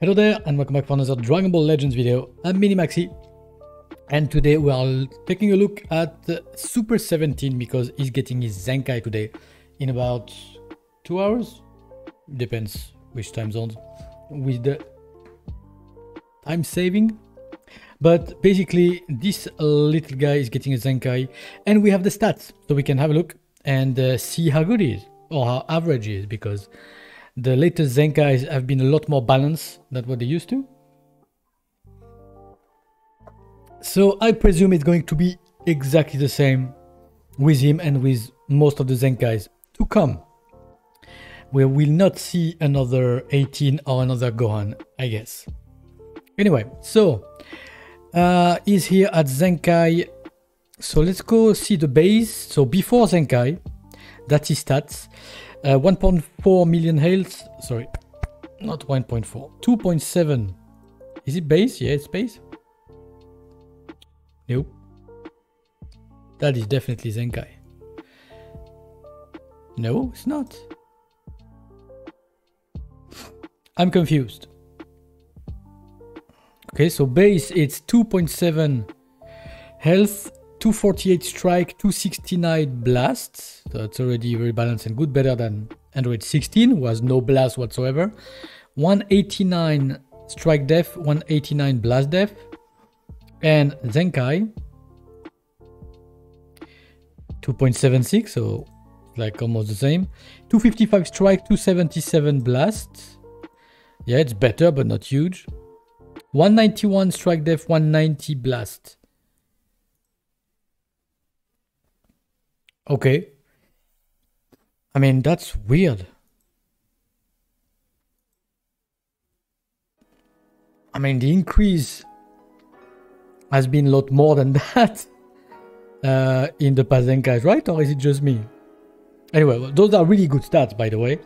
Hello there and welcome back for another Dragon Ball Legends video. I'm Minimaxi and today we are taking a look at Super 17 because he's getting his Zenkai today in about 2 hours. Depends which time zones with the time saving. But basically this little guy is getting a Zenkai and we have the stats so we can have a look and see how good he is or how average he is, because the latest Zenkais have been a lot more balanced than what they used to. So I presume it's going to be exactly the same with him and with most of the Zenkais to come. We will not see another 18 or another Gohan, I guess. Anyway, so he's here at Zenkai. So let's go see the base. So before Zenkai, that's his stats. 1.4 million health, sorry, not 1.4, 2.7. Is it base? Yeah, it's base. Nope. That is definitely Zenkai. No, it's not. I'm confused. Okay, so base, it's 2.7 health, 248 strike, 269 blasts. So it's already very balanced and good, better than Android 16, who has no blast whatsoever. 189 strike def, 189 blast def. And Zenkai 2.76, so like almost the same. 255 strike, 277 blasts. Yeah, it's better, but not huge. 191 strike def, 190 blast. Okay. I mean, that's weird. I mean, the increase has been a lot more than that in the past Zenkais, right? Or is it just me? Anyway, those are really good stats, by the way.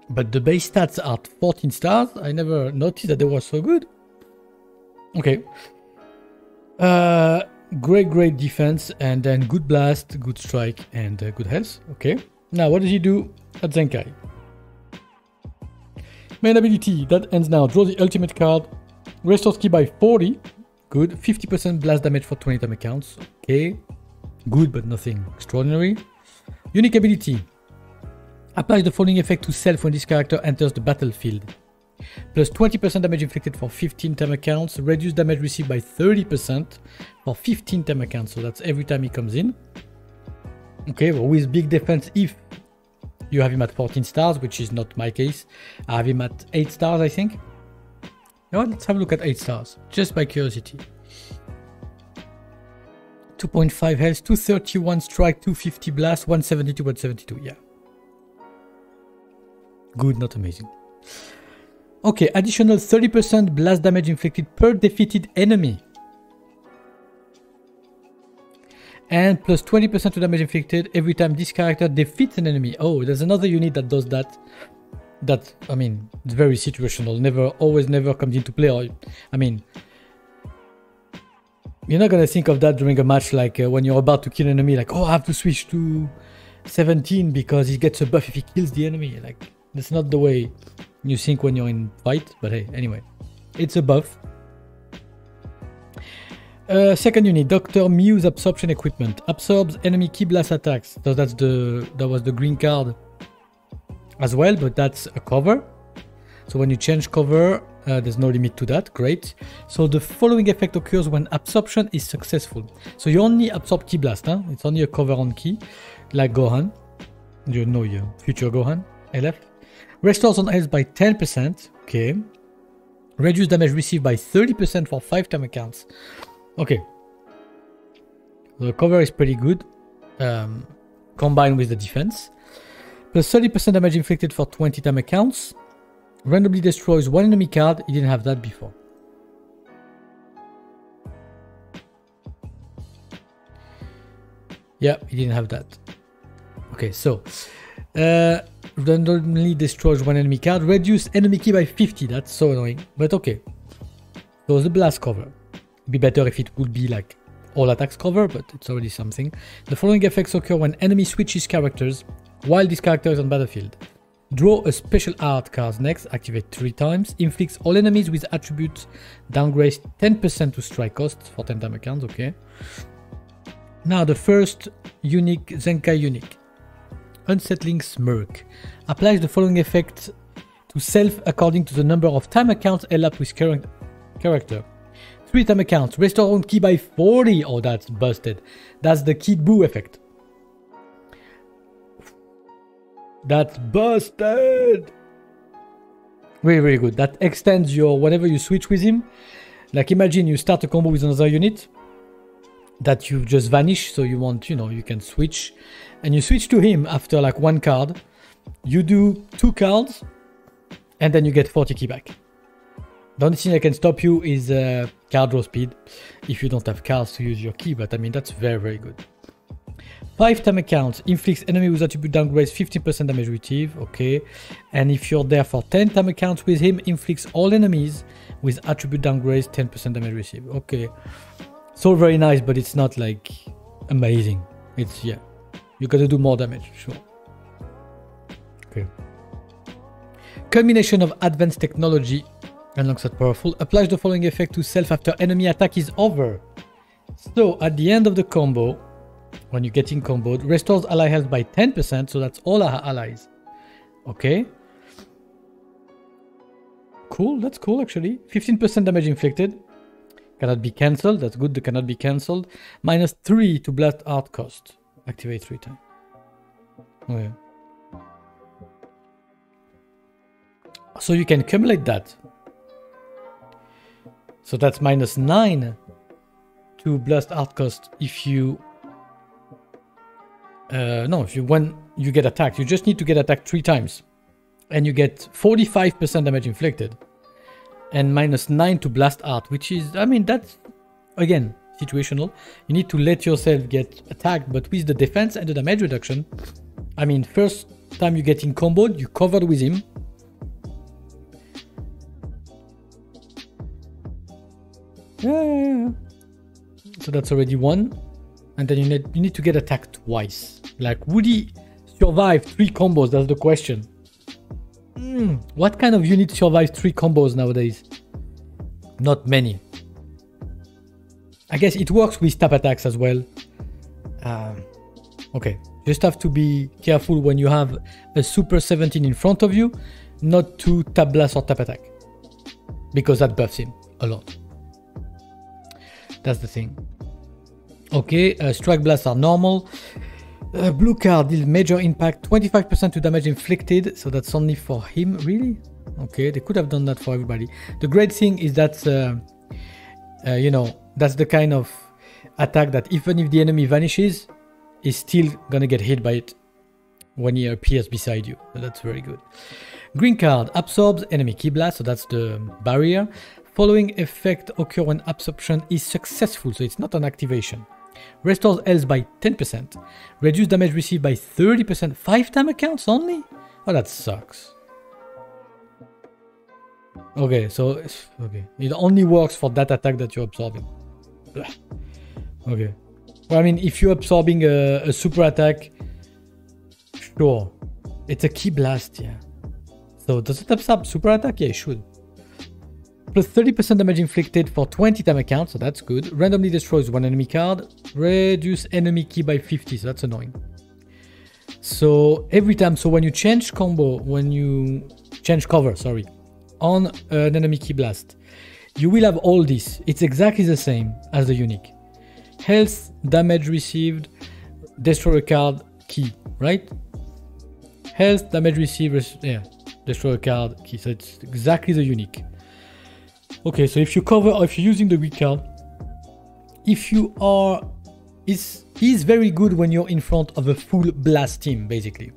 But the base stats are 14 stars. I never noticed that they were so good. Okay. Great defense, and then good blast, good strike, and good health. Okay. Now, what does he do at Zenkai? Main ability, that ends now. Draw the ultimate card. Restores ki by 40. Good. 50% blast damage for 20 time accounts. Okay. Good, but nothing extraordinary. Unique ability. Applies the following effect to self when this character enters the battlefield. Plus 20% damage inflicted for 15 time accounts. Reduce damage received by 30% for 15 time accounts. So that's every time he comes in. Okay, well, with big defense if you have him at 14 stars, which is not my case. I have him at 8 stars, I think. Now let's have a look at 8 stars, just by curiosity. 2.5 health, 231 strike, 250 blast, 172, 172, yeah. Good, not amazing. Okay, additional 30% blast damage inflicted per defeated enemy. And plus 20% to damage inflicted every time this character defeats an enemy. Oh, there's another unit that does that. That, I mean, it's very situational. Never comes into play. Or, I mean, you're not going to think of that during a match like when you're about to kill an enemy. Like, oh, I have to switch to 17 because he gets a buff if he kills the enemy. Like, that's not the way you think when you're in fight, but hey, anyway, it's a buff. Second unit, Dr. Mew's absorption equipment absorbs enemy ki blast attacks. So that was the green card as well, but that's a cover. So when you change cover, there's no limit to that. Great. So the following effect occurs when absorption is successful. So you only absorb ki blast, huh? It's only a cover on ki, like Gohan. You know your future Gohan, LF. Restores on health by 10%. Okay. Reduce damage received by 30% for 5 time accounts. Okay. The cover is pretty good. Combined with the defense. Plus 30% damage inflicted for 20 time accounts. Randomly destroys one enemy card. He didn't have that before. Yeah, he didn't have that. Okay, so randomly destroys one enemy card. Reduce enemy ki by 50. That's so annoying, but okay. So the blast cover. It'd be better if it would be like all attacks cover, but it's already something. The following effects occur when enemy switches characters while this character is on battlefield. Draw a special art card next, activate 3 times. Inflicts all enemies with attributes, downgrades 10% to strike cost for 10 time accounts, okay. Now the first unique, Zenkai unique. Unsettling Smirk. Applies the following effect to self according to the number of time accounts elapsed with current character. 3 time accounts, restore own ki by 40. Oh, that's busted. That's the Kid Buu effect. That's busted. Very, very good. That extends your whenever you switch with him. Like imagine you start a combo with another unit that you just vanish, so you want, you know, you can switch, and you switch to him after like 1 card. You do 2 cards, and then you get 40 ki back. The only thing that can stop you is card draw speed if you don't have cards to use your ki, but I mean that's very, very good. 5 time accounts, inflicts enemy with attribute downgrades 15% damage received, okay. And if you're there for 10 time accounts with him, inflicts all enemies with attribute downgrades 10% damage received, okay. So very nice, but it's not like amazing. It's, yeah, you gotta do more damage, sure. Okay. Combination of advanced technology alongside powerful, applies the following effect to self after enemy attack is over. So at the end of the combo, when you're getting comboed, restores ally health by 10%, so that's all our allies. Okay. Cool, that's cool actually. 15% damage inflicted. Cannot be cancelled, that's good, that cannot be cancelled. -3 to blast art cost. Activate 3 times. Okay. So you can accumulate that. So that's -9 to blast art cost if you when you get attacked. You just need to get attacked 3 times. And you get 45% damage inflicted. And -9 to blast art, which is, I mean, that's, again, situational. You need to let yourself get attacked, but with the defense and the damage reduction, I mean, first time you're getting comboed, you covered with him. Yeah. So that's already 1. And then you need to get attacked twice. Like, would he survive 3 combos? That's the question. What kind of unit survives 3 combos nowadays? Not many. I guess it works with tap attacks as well. Okay, just have to be careful when you have a Super 17 in front of you, not to tap blast or tap attack. Because that buffs him a lot. That's the thing. Okay, strike blasts are normal. Blue card deals major impact, 25% to damage inflicted, so that's only for him, really? Okay, they could have done that for everybody. The great thing is that, you know, that's the kind of attack that even if the enemy vanishes, is still gonna get hit by it when he appears beside you. So that's very good. Green card absorbs enemy ki blast, so that's the barrier. Following effect occur when absorption is successful, so it's not an activation. Restores health by 10%. Reduce damage received by 30%. 5 time accounts only? Oh, that sucks. Okay, so okay, it only works for that attack that you're absorbing. Okay. Well, I mean, if you're absorbing a super attack, sure. It's a ki blast, yeah. So does it absorb super attack? Yeah, it should. Plus 30% damage inflicted for 20 time accounts, so that's good. Randomly destroys 1 enemy card. Reduce enemy ki by 50, so that's annoying. So every time, so when you change combo, when you change cover, sorry, on an enemy ki blast, you will have all this. It's exactly the same as the unique. Health, damage received, destroy a card, key, right? Health, damage received, yeah, destroy a card, key. So it's exactly the unique. Okay, so if you cover or if you're using the weak card, if you are, is very good when you're in front of a full blast team, basically.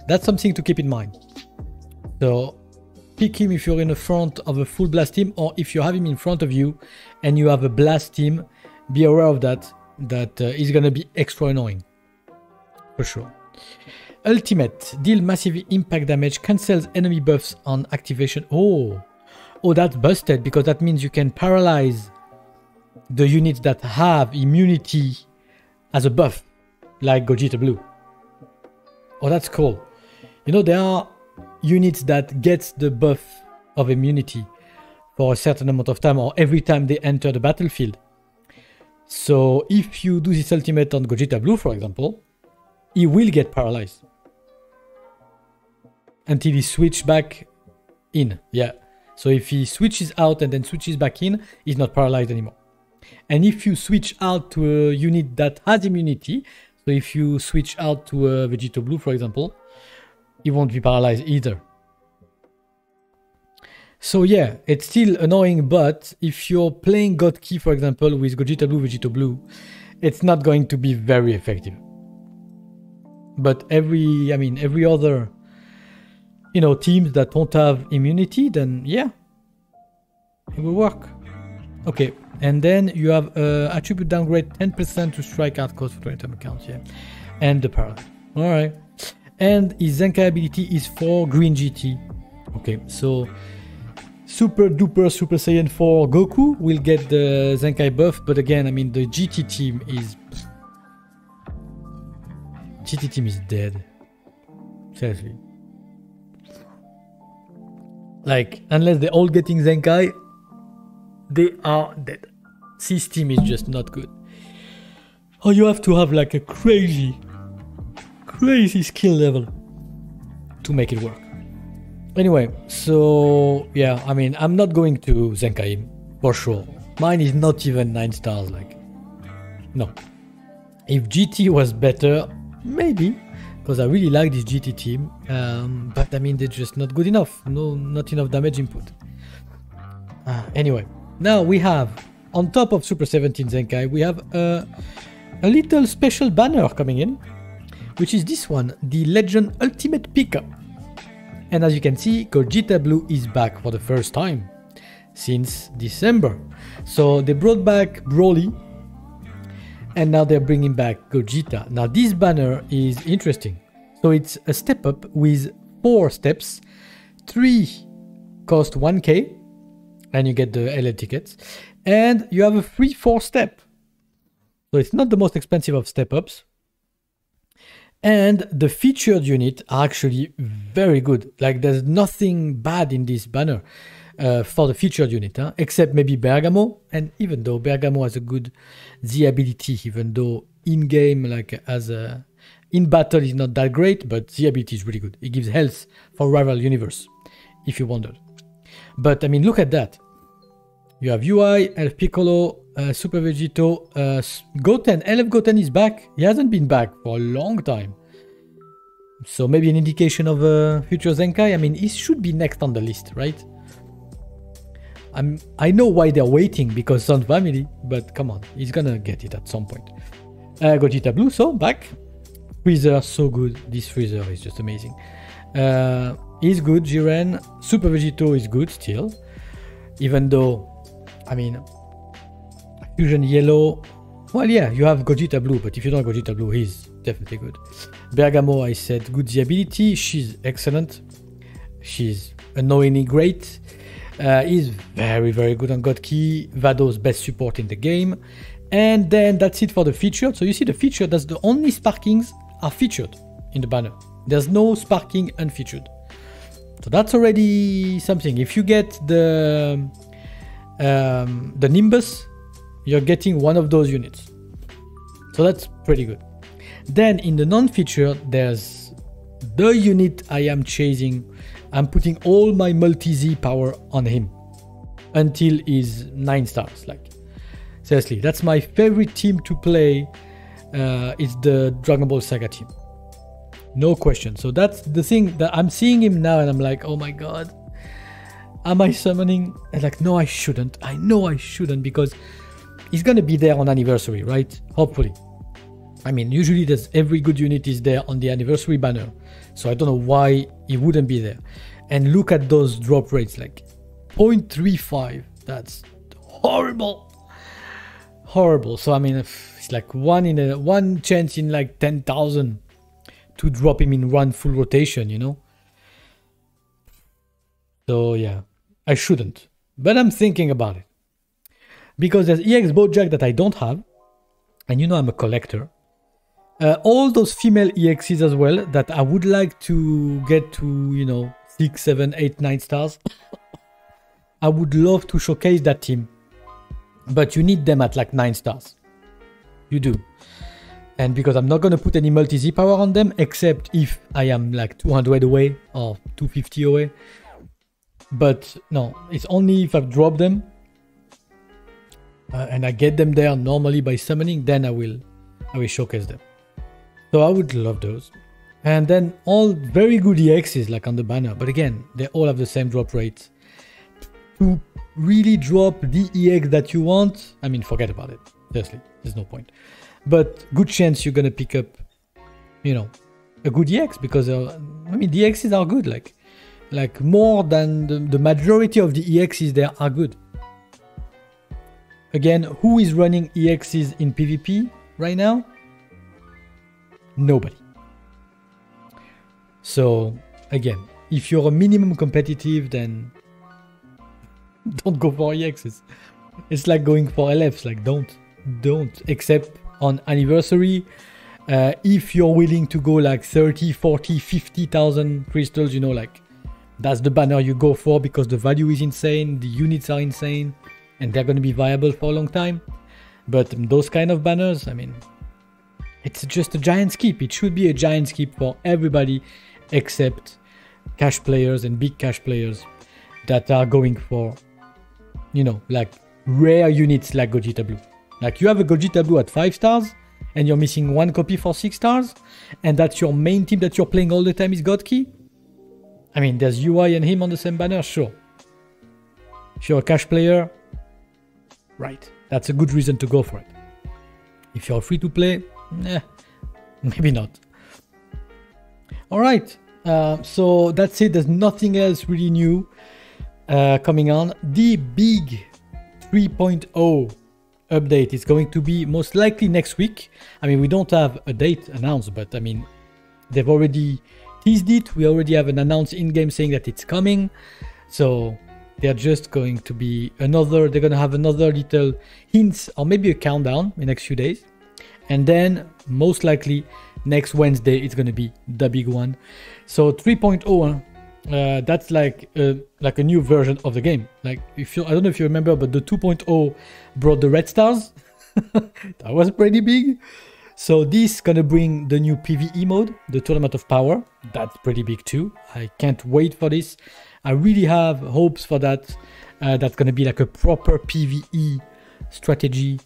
That's something to keep in mind. So pick him if you're in the front of a full blast team, or if you have him in front of you and you have a blast team, be aware of that. That is gonna be extra annoying, for sure. Ultimate, deal massive impact damage, cancels enemy buffs on activation. Oh, that's busted, because that means you can paralyze the units that have immunity as a buff, like Gogeta Blue. Oh, that's cool. You know, there are units that gets the buff of immunity for a certain amount of time or every time they enter the battlefield. So if you do this ultimate on Gogeta Blue, for example, he will get paralyzed until he switches back in. Yeah. So if he switches out and then switches back in, he's not paralyzed anymore. And if you switch out to a unit that has immunity, so if you switch out to a Vegito Blue, for example, he won't be paralyzed either. So yeah, it's still annoying, but if you're playing God Key, for example, with Gogeta Blue, Vegito Blue, it's not going to be very effective. But every other, teams that don't have immunity, then yeah, it will work. Okay, and then you have attribute downgrade 10% to strike out cost for 20 accounts, yeah, and the paralyze. All right, and his Zenkai ability is for Green GT. Okay, so Super Duper Super Saiyan 4 Goku will get the Zenkai buff, but again, the GT team is dead. Seriously. Like, unless they're all getting Zenkai, they are dead. This team is just not good. Or you have to have like a crazy skill level to make it work. Anyway, so yeah, I'm not going to Zenkai him, for sure. Mine is not even 9 stars, like, no. If GT was better, maybe, because I really like this GT team, but they're just not good enough. Not enough damage input. Anyway, now we have, on top of Super 17 Zenkai, we have a little special banner coming in, which is this one, the Legend Ultimate Pickup. And as you can see, Gogeta Blue is back for the first time since December. So they brought back Broly, and now they're bringing back Gogeta. Now this banner is interesting. So it's a step up with 4 steps. 3 cost 1k, and you get the LL tickets. And you have a free 4 step. So it's not the most expensive of step ups. And the featured unit are actually very good. Like, there's nothing bad in this banner for the featured unit, except maybe Bergamo. And even though Bergamo has a good Z ability, even though in-game, like in battle is not that great, but Z ability is really good. It gives health for rival universe, if you wondered. But look at that. You have UI, Elf Piccolo, Super Vegito, Goten. LF Goten is back. He hasn't been back for a long time. So maybe an indication of future Zenkai. He should be next on the list, right? I know why they're waiting, because Sun Family, but come on, he's gonna get it at some point. Gogeta Blue, so back. Freezer, so good. This Freezer is just amazing. He's good. Jiren. Super Vegito is good still. Even though, Fusion Yellow, well, yeah, you have Gogeta Blue, but if you don't have Gogeta Blue, he's definitely good. Bergamo, I said, good the ability. She's excellent. She's annoyingly great. He's very, very good on God Key. Vado's best support in the game. And then that's it for the featured. So you see the featured, that's the only sparkings are featured in the banner. There's no sparking unfeatured. So that's already something. If you get the Nimbus, you're getting one of those units. So that's pretty good. Then in the non-featured, there's the unit I am chasing. I'm putting all my multi-Z power on him until he's 9 stars. Like, seriously, that's my favorite team to play. It's the Dragon Ball Saga team. No question. So that's the thing that I'm seeing him now and I'm like, oh my god. Am I summoning? And like, no, I shouldn't. I know I shouldn't, because he's gonna be there on anniversary, right? Hopefully. Usually there's every good unit is there on the anniversary banner. So I don't know why he wouldn't be there. And look at those drop rates, like 0.35. That's horrible. Horrible. So it's like one chance in like 10,000 to drop him in one full rotation, So yeah, I shouldn't. But I'm thinking about it. Because there's EX Bojack that I don't have. And I'm a collector. All those female EXs as well that I would like to get to, 6, 7, 8, 9 stars. I would love to showcase that team, but you need them at like 9 stars. You do. And because I'm not going to put any multi-Z power on them, except if I am like 200 away or 250 away. But no, it's only if I've dropped them and I get them there normally by summoning, then I will showcase them. So I would love those. And then all very good EXs like on the banner. But again, they all have the same drop rates. To really drop the EX that you want, I mean, forget about it. Seriously, there's no point. But good chance you're gonna pick up, you know, a good EX because I mean the EXs are good, like more than the majority of the EXs there are good. Again, who is running EXs in PvP right now? Nobody. So again, if you're a minimum competitive, then don't go for EXs. It's like going for LFs, like don't, except on anniversary. If you're willing to go like 30, 40, 50,000 crystals, you know, like that's the banner you go for because the value is insane, the units are insane, and they're going to be viable for a long time. But those kind of banners, I mean, it's just a giant skip. It should be a giant skip for everybody except cash players and big cash players that are going for, you know, like rare units like Gogeta Blue. Like you have a Gogeta Blue at 5 stars and you're missing 1 copy for 6 stars and that's your main team that you're playing all the time is Godkey. I mean, there's UI and him on the same banner, sure. If you're a cash player, right, that's a good reason to go for it. If you're free to play, maybe not. Alright, so that's it. There's nothing else really new coming on. The big 3.0 update is going to be most likely next week. I mean, we don't have a date announced, but I mean, they've already teased it. We already have an announced in-game saying that it's coming. So they're just going to be they're going to have another little hints or maybe a countdown in the next few days. And then most likely next Wednesday, it's going to be the big one. So 3.0, that's like a new version of the game. Like I don't know if you remember, but the 2.0 brought the red stars. That was pretty big. So this gonna bring the new PvE mode, the Tournament of Power. That's pretty big too. I can't wait for this. I really have hopes for that. That's gonna be like a proper PvE strategy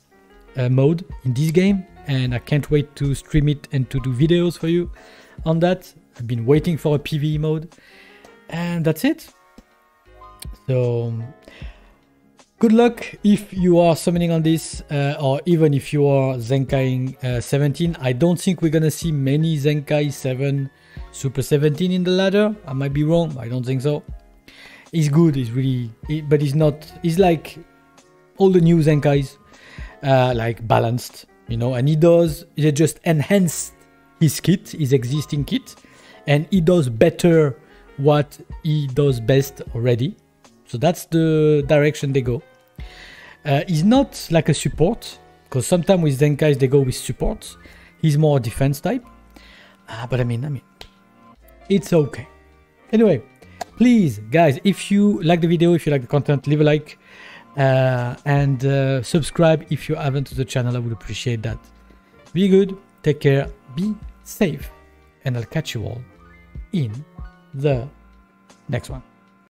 mode in this game. And I can't wait to stream it and to do videos for you on that. I've been waiting for a PvE mode. And that's it. So good luck if you are summoning on this, or even if you are Zenkaiing 17. I don't think we're gonna see many Zenkai 7 Super 17 in the ladder. I might be wrong, but I don't think so. He's good, he's really, but he's not, he's like all the new Zenkais, like balanced, you know, and he just enhanced his kit, his existing kit, and he does better what he does best already. So that's the direction they go. He's not like a support, because sometimes with Zenkais they go with supports. He's more a defense type. But I mean, it's okay. Anyway, please, guys, if you like the video, if you like the content, leave a like. And subscribe if you haven't to the channel. I would appreciate that. Be good, take care, be safe, and I'll catch you all in the next one.